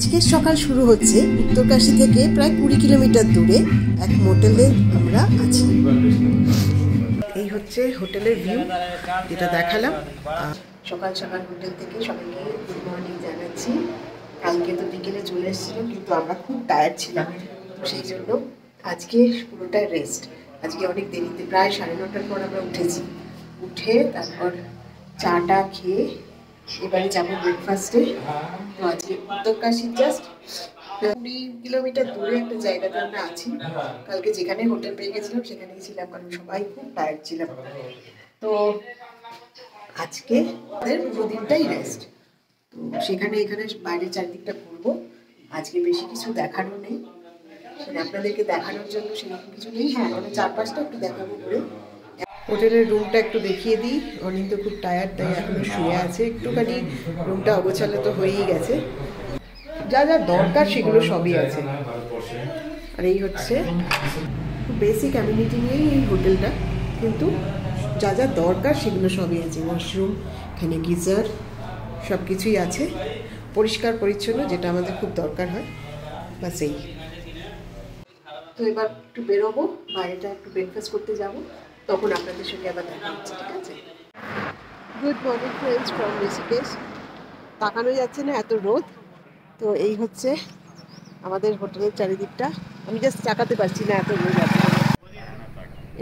আজকের সকাল শুরু হচ্ছে উত্তরকাশী থেকে প্রায় 20 কিলোমিটার দূরে এক মোটেলে আমরা আছি। এই হচ্ছে হোটেলের ভিউ, যেটা দেখালাম। সকাল সকাল হোটেল থেকে সবাইকে গুড মর্নিং জানাচ্ছি। কালকে তো বিকেলে চলে এসেছিলাম, কিন্তু আমরা খুব টায়ার্ড ছিলাম, তো সেই জন্য আজকে পুরোটাই রেস্ট। আজকে অনেক দেরিতে, প্রায় 9:30টার পর আমরা উঠেছি। উঠে তারপর চাটা খেয়ে এবারে যাবো ব্রেকফাস্টে। তো আজকে উত্তরকাশী জাস্ট 20 কিলোমিটার দূরে একটা জায়গাতে আমরা আছি। কালকে যেখানে হোটেল পেয়ে গেছিলাম সেখানেই ছিলাম, কারণ সবাই খুব টায়ার্ড ছিলাম। তো আজকে আমাদের পুরো দিনটাই রেস্ট। তো সেখানে এখানে বাইরের চারদিকটা ঘুরবো। আজকে বেশি কিছু দেখানো নেই, সেটা আপনাদেরকে দেখানোর জন্য সেরকম কিছু নেই। হ্যাঁ, মানে চারপাশটা একটু দেখাবো করে। হোটেলের রুমটা একটু দেখিয়ে দিই। অনিন্দ খুব টায়ার্ড, তাই এখনো শুয়ে আছে। একটুখানি রুমটা অগোছালো তো হয়েই গেছে, যা যা দরকার সেগুলো সবই আছে। আর এই হচ্ছে বেসিক অ্যামিনিটি নিয়েই এই হোটেলটা, কিন্তু যা যা দরকার সেগুলো সবই আছে। ওয়াশরুম, এখানে গিজার, সব কিছুই আছে। পরিষ্কার পরিচ্ছন্ন, যেটা আমাদের খুব দরকার হয়। বাস এই। তো এবার একটু বেরোবো, বাইরেটা একটু ব্রেকফাস্ট করতে যাব, তখন আপনাদের সঙ্গে আবার দেখা হচ্ছে, ঠিক আছে? Good morning friends from Rishikesh. তাকানো যাচ্ছে না, এত রোদ। তো এই হচ্ছে আমাদের হোটেলের চারিদিকটা। আমি জাস্ট তাকাতে পারছি না, এত রোদ আছে।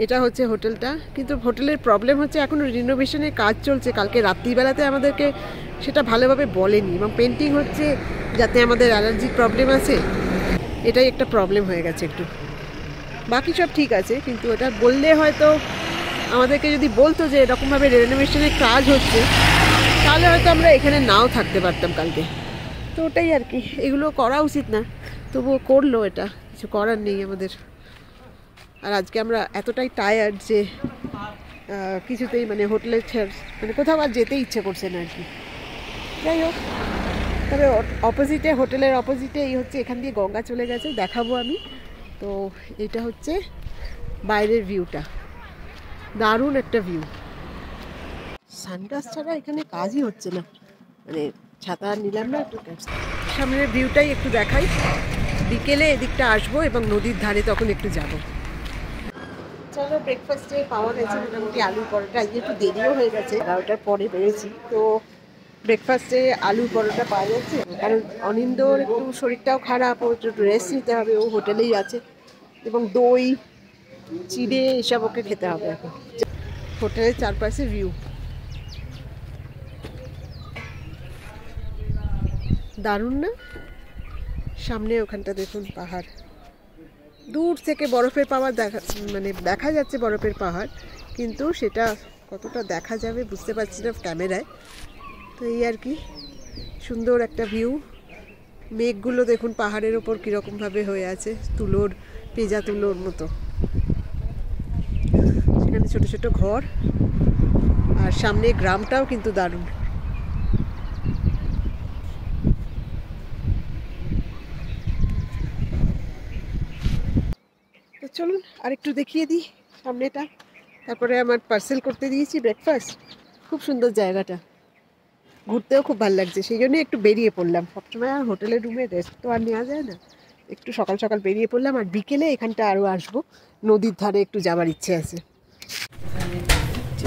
এটা হচ্ছে হোটেলটা, কিন্তু হোটেলের প্রবলেম হচ্ছে এখনও রিনোভেশনের কাজ চলছে। কালকে রাত্রিবেলাতে আমাদেরকে সেটা ভালোভাবে বলেনি, এবং পেন্টিং হচ্ছে, যাতে আমাদের অ্যালার্জির প্রবলেম আছে, এটাই একটা প্রবলেম হয়ে গেছে একটু। বাকি সব ঠিক আছে, কিন্তু এটা বললে হয়তো আমাদেরকে যদি বলতো যে এরকমভাবে রেনোভেশনের কাজ হচ্ছে, তাহলে হয়তো আমরা এখানে নাও থাকতে পারতাম কালকে। তো ওটাই আর কি, এগুলো করা উচিত না, তবুও করলো, এটা কিছু করার নেই আমাদের। আর আজকে আমরা এতটাই টায়ার্ড যে কিছুতেই মানে হোটেলের মানে কোথাও আর যেতে ইচ্ছে করছে না আর কি। যাই হোক, তবে অপোজিটে, হোটেলের অপোজিটে এই হচ্ছে, এখান দিয়ে গঙ্গা চলে গেছে, দেখাবো আমি। তো এটা হচ্ছে বাইরের ভিউটা, দারুণ একটা ভিউ। সানগ্লাস ছাড়া এখানে কাজই হচ্ছে না, মানে ছাতা নিলাম না একটু। সামনের ভিউটাই একটু দেখাই। বিকেলে এদিকটা আসবো এবং নদীর ধারে তখন একটু যাব। চলো, ব্রেকফাস্টে পাওয়া গেছে মোটামুটি আলু পরোটা। আজকে একটু দেরিও হয়ে গেছে, 11টার পরে বেরিয়েছি। তো ব্রেকফাস্টে আলু পরোটা পাওয়া যাচ্ছে, কারণ অনিন্দর একটু শরীরটাও খারাপ, ও একটু রেস্ট নিতে হবে, ও হোটেলেই আছে। এবং দই, চিড়ে এসব ওকে খেতে হবে এখন। হোটেলের চারপাশে ভিউ দারুণ না? সামনে ওখানটা দেখুন পাহাড়, দূর থেকে বরফের পাহাড় মানে দেখা যাচ্ছে বরফের পাহাড়, কিন্তু সেটা কতটা দেখা যাবে বুঝতে পারছি না ক্যামেরায়। তো এই আর কি, সুন্দর একটা ভিউ। মেঘগুলো দেখুন পাহাড়ের ওপর কীরকমভাবে হয়ে আছে, তুলোর, পেঁজা তুলোর মতো। সেখানে ছোট ছোট ঘর, আর সামনে গ্রামটাও কিন্তু দারুণ। তো চলুন আরেকটু দেখিয়ে দিই সামনেটা। তারপরে আমার পার্সেল করতে দিয়েছি ব্রেকফাস্ট। খুব সুন্দর জায়গাটা, ঘুরতেও খুব ভালো লাগছে, সেই জন্য একটু বেরিয়ে পড়লাম। সবসময় আর হোটেলের রুমে রেস্ট তো আর নেওয়া যায় না, একটু সকাল সকাল বেরিয়ে পড়লাম। আর বিকেলে এখানটা আরও আসবো, নদীর ধারে একটু যাবার ইচ্ছে আছে।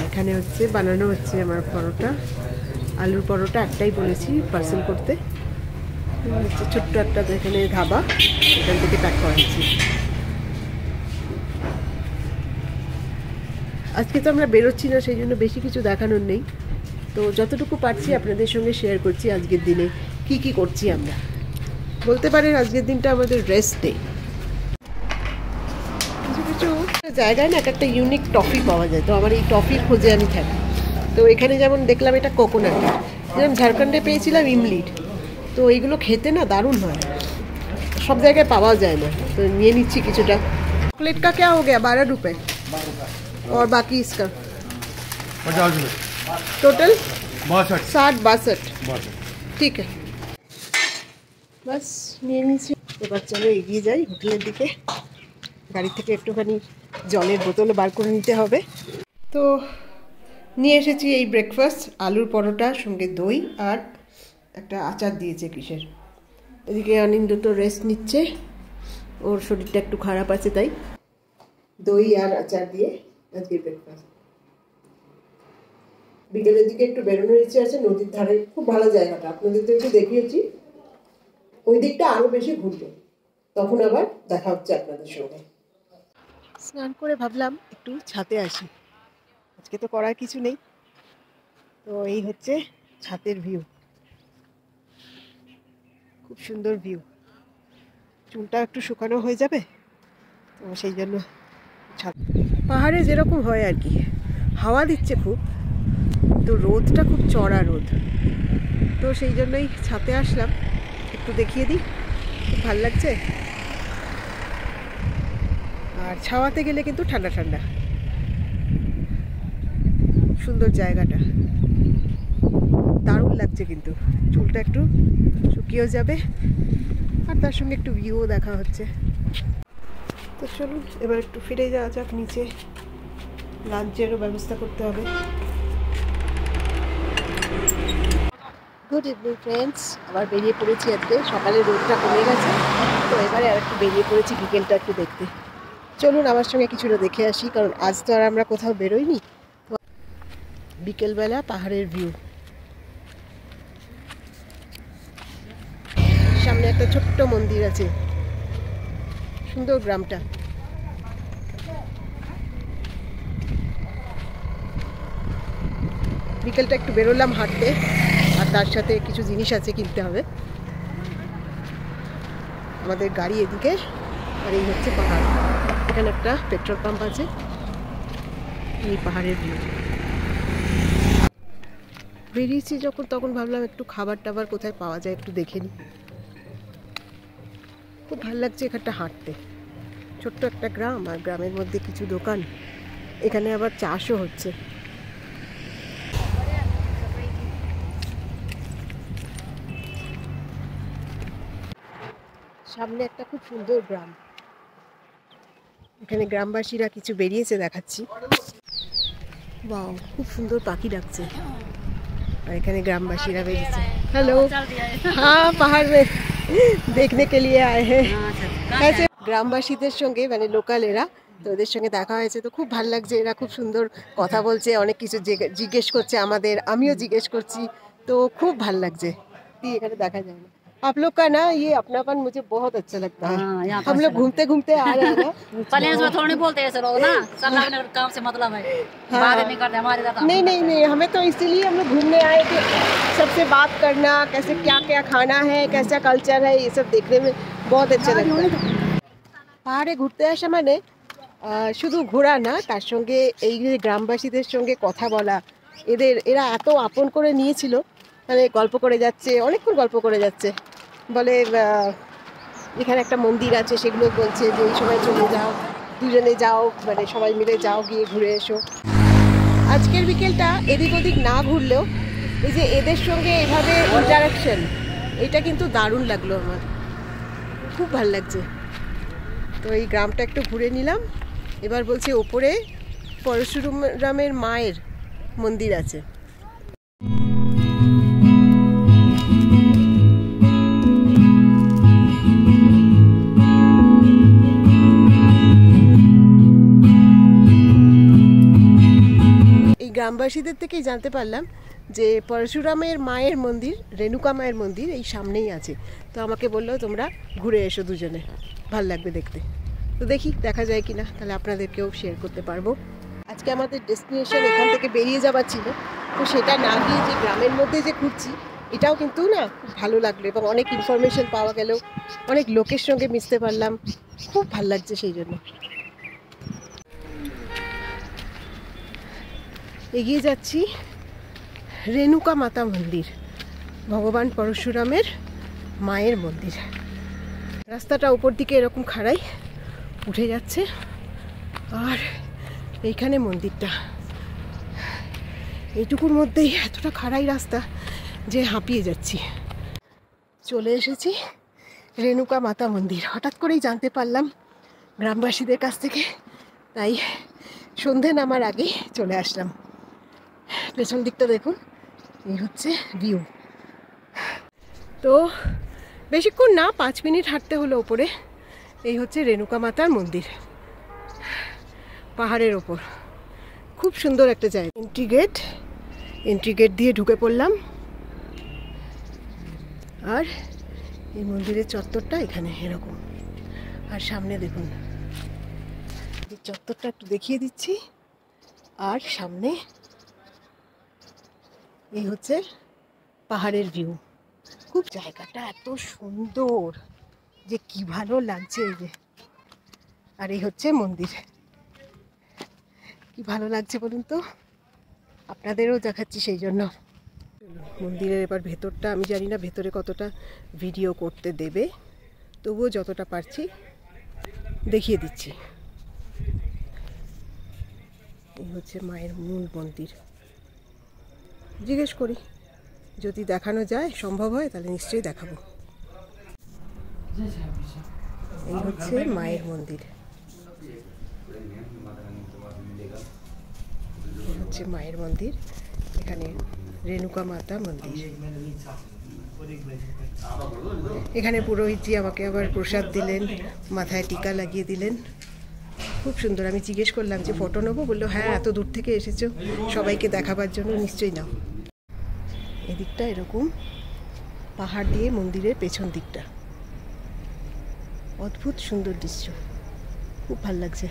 এখানে হচ্ছে বানানো হচ্ছে আমার পরোটা, আলুর পরোটা একটাই বলেছি পার্সেল করতে। হচ্ছে ছোট্ট একটা এখানে ধাবা, এখান থেকে প্যাক করাচ্ছি। আজকে তো আমরা বেরোচ্ছি না, সেই জন্য বেশি কিছু দেখানোর নেই। তো যতটুকু পারছি আপনাদের সঙ্গে শেয়ার করছি আজকের দিনে কি কি করছি আমরা। বলতে পারেন আজকের দিনটা আমাদের রেস্ট ডে। কিছু কিছু জায়গায় না একটা ইউনিক টফি পাওয়া যায়, তো আমার এই টফির খোঁজে আমি থাকি। তো এখানে যেমন দেখলাম এটা কোকোনাট, যেমন ঝাড়খণ্ডে পেয়েছিলাম ইমলিড। তো এইগুলো খেতে না দারুণ হয়, সব জায়গায় পাওয়া যায় না। তো নিয়ে নিচ্ছি কিছুটা। चॉकलेट का क्या हो गया? 12 रुपए और बाकी इसका 50 रुपये टोटल 62 60-62। ঠিক আছে, বাস নিয়ে নিয়েছি। এবার চলো এগিয়ে যাই হোটেলের দিকে। গাড়ি থেকে একটুখানি জলের বোতলও বার করে নিতে হবে। তো নিয়ে এসেছি এই ব্রেকফাস্ট, আলুর পরোটা সঙ্গে দই, আর একটা আচার দিয়েছে কিসের, এদিকে অনিন্দ তো রেস্ট নিচ্ছে, ওর শরীরটা একটু খারাপ আছে তাই। দই আর আচার দিয়ে আজকে ব্রেকফাস্ট। বিকেলের দিকে একটু বেরোনোর ইচ্ছে আছে, নদীর ধারে খুব ভালো জায়গাটা, আপনাদের তো একটু দেখিয়েছি। ওই দিকটা আরো বেশি ঘুরবো, তখন আবার দেখা হচ্ছে আপনাদের সঙ্গে। স্নান করে ভাবলাম একটু ছাদে আসি, আজকে তো করার কিছু নেই। তো এই হচ্ছে ছাদের ভিউ, খুব সুন্দর ভিউ। চুলটা একটু শুকানো হয়ে যাবে, তো সেই জন্য ছাদ। পাহাড়ে যেরকম হয় আর কি, হাওয়া দিচ্ছে খুব, তো রোদটা খুব চড়া রোদ, তো সেই জন্যই ছাদে আসলাম, একটু দেখিয়ে দিই। খুব ভালো লাগছে, আর ছাওয়াতে গেলে কিন্তু ঠান্ডা ঠান্ডা, সুন্দর জায়গাটা, দারুণ লাগছে। কিন্তু চুলটা একটু শুকিয়েও যাবে, আর তার সঙ্গে একটু ভিউও দেখা হচ্ছে। তো চলুন এবার একটু ফিরে যাওয়া যাক নিচে, লাঞ্চেরও ব্যবস্থা করতে হবে। গুড ইভিনিং ফ্রেন্ডস, আবার বেরিয়ে পড়েছি। আজকে সকালে রোদটা কমে গেছে, তো এবারে আর একটু বেরিয়ে পড়েছি বিকেলটা একটু দেখতে। চলুন আমার সঙ্গে কিছুটা দেখে আসি, কারণ আজ তো আর আমরা কোথাও বেরোইনি। বিকেলবেলা পাহাড়ের ভিউ, সামনে একটা ছোট্ট মন্দির আছে, সুন্দর গ্রামটা। বিকেলটা একটু বেরোলাম হাঁটতে, আর তার সাথে কিছু জিনিস আছে কিনতে হবে। আমাদের গাড়ি এদিকে, আর এই হচ্ছে পাহাড়। এখানে একটা পেট্রোল পাম্প আছে, এই পাহাড়ের ভিউ। বেরিয়েছি যখন, তখন ভাবলাম একটু খাবার টাবার কোথায় পাওয়া যায় একটু দেখে নিই। খুব ভালো লাগছে এখানটা হাঁটতে, ছোট্ট একটা গ্রাম, আর গ্রামের মধ্যে কিছু দোকান, এখানে আবার চাষও হচ্ছে। সামনে একটা খুব সুন্দর গ্রাম, এখানে গ্রামবাসীরা কিছু বেরিয়েছে দেখাচ্ছি। বাহ, খুব সুন্দর পাখি ডাকছে, আর এখানে গ্রামবাসীরা বেরিয়েছে। হ্যালো, হ্যাঁ পাহাড় में देखने के लिए आए हैं। গ্রামবাসীদের সঙ্গে মানে লোকাল এরা, তো ওদের সঙ্গে দেখা হয়েছে, তো খুব ভালো লাগছে। এরা খুব সুন্দর কথা বলছে, অনেক কিছু জিজ্ঞেস করছে আমাদের, আমিও জিজ্ঞেস করছি, তো খুব ভালো লাগছে। এখানে দেখা যায় না। आप लोग का ना ये अपनापन मुझे बहुत अच्छा लगता है। हम लोग घूमते घूमते आ रहे हैं ना। प्लेन्स में थोड़ा नहीं बोलते ऐसे लोग ना, सब अपने काम से मतलब है, बात नहीं करते हमारे साथ। नहीं नहीं नहीं, हमें तो इसीलिए हम लोग घूमने आए थे, सबसे बात करना, कैसे क्या क्या खाना है, कैसा कल्चर है, ये सब देखने में बहुत अच्छा लगता है। পাহাড়ে ঘুরতে আসা মানে শুধু ঘোরা না, তার সঙ্গে এই যে গ্রামবাসীদের সঙ্গে কথা বলা, এরা এত আপন করে নিয়েছিল, মানে গল্প করে যাচ্ছে, অনেকক্ষণ গল্প করে যাচ্ছে। বলে এখানে একটা মন্দির আছে, সেগুলো বলছে যে এই সময় চলে যাও, দুজনে যাও, মানে সবাই মিলে যাও, গিয়ে ঘুরে এসো। আজকের বিকেলটা এদিক ওদিক না ঘুরলেও এই যে এদের সঙ্গে এভাবে ইন্টারাকশন, এটা কিন্তু দারুণ লাগলো আমার, খুব ভালো লাগছে। তো এই গ্রামটা একটু ঘুরে নিলাম। এবার বলছে ওপরে পরশুরামের মায়ের মন্দির আছে। গ্রামবাসীদের থেকেই জানতে পারলাম যে পরশুরামের মায়ের মন্দির, রেণুকা মায়ের মন্দির এই সামনেই আছে। তো আমাকে বললো তোমরা ঘুরে এসো দুজনে, ভাল লাগবে দেখতে। তো দেখি দেখা যায় কিনা, তাহলে আপনাদেরকেও শেয়ার করতে পারবো। আজকে আমাদের ডেস্টিনেশন এখান থেকে বেরিয়ে যাবার ছিল, তো সেটা না গিয়ে যে গ্রামের মধ্যে যে ঘুরছি, এটাও কিন্তু না খুব ভালো লাগলো, এবং অনেক ইনফরমেশন পাওয়া গেল, অনেক লোকের সঙ্গে মিশতে পারলাম, খুব ভাল লাগছে সেই জন্য। এগিয়ে যাচ্ছি রেণুকা মাতা মন্দির, ভগবান পরশুরামের মায়ের মন্দির। রাস্তাটা উপর দিকে এরকম খাড়াই উঠে যাচ্ছে, আর এইখানে মন্দিরটা, এইটুকুর মধ্যেই এতটা খাড়াই রাস্তা যে হাঁপিয়ে যাচ্ছি। চলে এসেছি রেণুকা মাতা মন্দির, হঠাৎ করেই জানতে পারলাম গ্রামবাসীদের কাছ থেকে, তাই সন্ধে নামার আগেই চলে আসলাম। পেছন দিকটা দেখুন, এই হচ্ছে ভিউ। তো বেশিক্ষণ না, 5 মিনিট হাঁটতে হলো ওপরে। এই হচ্ছে রেণুকা মাতার মন্দির, পাহাড়ের ওপর। খুব সুন্দর একটা জায়গা। এন্ট্রি গেট দিয়ে ঢুকে পড়লাম। আর এই মন্দিরের চত্বরটা এখানে এরকম। আর সামনে দেখুন, এই চত্বরটা একটু দেখিয়ে দিচ্ছি। আর সামনে এই হচ্ছে পাহাড়ের ভিউ। খুব জায়গাটা এত সুন্দর যে কি ভালো লাগছে। এই যে, আর এই হচ্ছে মন্দির। কি ভালো লাগছে বলুন তো, আপনাদেরও দেখাচ্ছি সেই জন্য। মন্দিরের এবার ভেতরটা, আমি জানি না ভেতরে কতটা ভিডিও করতে দেবে, তবুও যতটা পারছি দেখিয়ে দিচ্ছি। এই হচ্ছে মায়ের মূল মন্দির। জিজ্ঞেস করি, যদি দেখানো যায়, সম্ভব হয়, তাহলে নিশ্চয়ই দেখাবো। এই হচ্ছে মায়ের মন্দির। এই হচ্ছে মায়ের মন্দির। এখানে রেণুকা মাতা মন্দির। এখানে পুরোহিতজি আমাকে আবার প্রসাদ দিলেন, মাথায় টিকা লাগিয়ে দিলেন। খুব সুন্দর। আমি জিজ্ঞেস করলাম যে ফটো নেবো, বললো হ্যাঁ, এত দূর থেকে এসেছো, সবাইকে দেখাবার জন্য, নিশ্চয়ই নাও। এদিকটা এরকম পাহাড় দিয়ে মন্দিরের পেছন দিকটা, অদ্ভুত সুন্দর দৃশ্য, খুব ভাল লাগছে।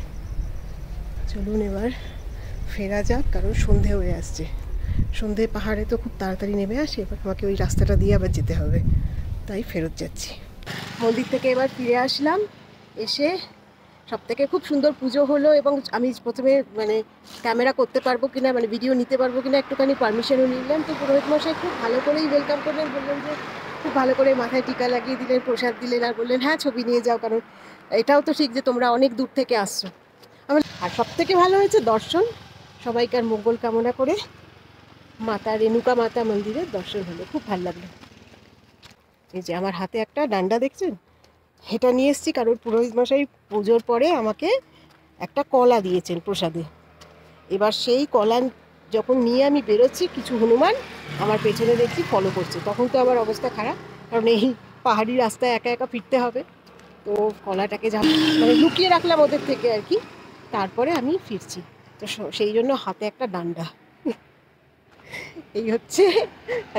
চলুন এবার ফেরা যাক, কারণ সন্ধে হয়ে আসছে। সন্ধে পাহাড়ে তো খুব তাড়াতাড়ি নেমে আসে, এবার আমাকে ওই রাস্তাটা দিয়ে আবার যেতে হবে, তাই ফেরত যাচ্ছি। মন্দির থেকে এবার ফিরে আসলাম। এসে সবথেকে খুব সুন্দর পুজো হলো, এবং আমি প্রথমে ক্যামেরা করতে পারবো কিনা, ভিডিও নিতে পারবো কিনা একটুখানি পারমিশনও নিলাম। তো পুরোহিত মশাই খুব ভালো করেই ওয়েলকাম করলেন, বললেন যে খুব ভালো করে মাথায় টিকা লাগিয়ে দিলেন, প্রসাদ দিলেন, আর বললেন হ্যাঁ ছবি নিয়ে যাও, কারণ এটাও তো ঠিক যে তোমরা অনেক দূর থেকে আসছো। আর সবথেকে ভালো হয়েছে দর্শন, সবাইকার মঙ্গল কামনা করে মাতা রেণুকা মাতা মন্দিরের দর্শন হলো, খুব ভালো লাগলো। এই যে আমার হাতে একটা ডান্ডা দেখছেন, এটা নিয়ে এসেছি, কারণ পুরোহিত মশাই পুজোর পরে আমাকে একটা কলা দিয়েছেন প্রসাদে। এবার সেই কলা যখন নিয়ে আমি বেরোচ্ছি, কিছু হনুমান আমার পেছনে দেখছি ফলো করছে। তখন তো আমার অবস্থা খারাপ, কারণ এই পাহাড়ি রাস্তায় একা একা ফিরতে হবে। তো কলাটাকে লুকিয়ে রাখলাম ওদের থেকে আর কি, তারপরে আমি ফিরছি। তো সেই জন্য হাতে একটা ডান্ডা। এই হচ্ছে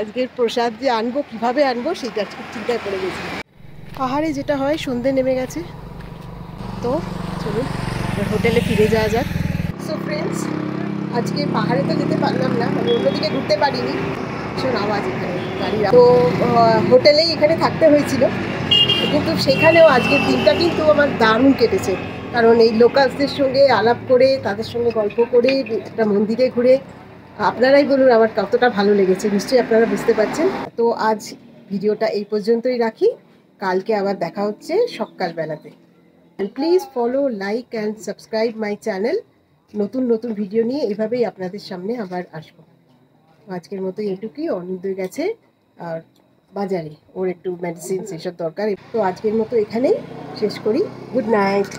আজকের প্রসাদ, যে আনবো কীভাবে আনবো সেটা খুব চিন্তায় পড়ে গেছি। পাহাড়ে যেটা হয়, সন্ধে নেমে গেছে, তো চলুন হোটেলে ফিরে যাওয়া যাক। সো ফ্রেন্ডস, আজকে পাহাড়ে তো যেতে পারলাম না, অন্যদিকে ঘুরতে পারিনি, ভীষণ আওয়াজ এখানে গাড়ি। তো হোটেলেই এখানে থাকতে হয়েছিল, কিন্তু সেখানেও আজকের দিনটা কিন্তু আমার দারুণ কেটেছে, কারণ এই লোকালসদের সঙ্গে আলাপ করে, তাদের সঙ্গে গল্প করে, একটা মন্দিরে ঘুরে, আপনারাই বলুন আমার কতটা ভালো লেগেছে, নিশ্চয়ই আপনারা বুঝতে পারছেন। তো আজ ভিডিওটা এই পর্যন্তই রাখি, কালকে আবার দেখা হচ্ছে সকালবেলাতে। Please follow, like and subscribe my channel. নতুন নতুন ভিডিও নিয়ে এভাবেই আপনাদের সামনে আবার আসবো। আজকের মতো এটুকুই। অনিন্দয় গেছে আর বাজারে, ওর একটু মেডিসিন এসব দরকার। তো আজকের মতো এখানেই শেষ করি। Good night.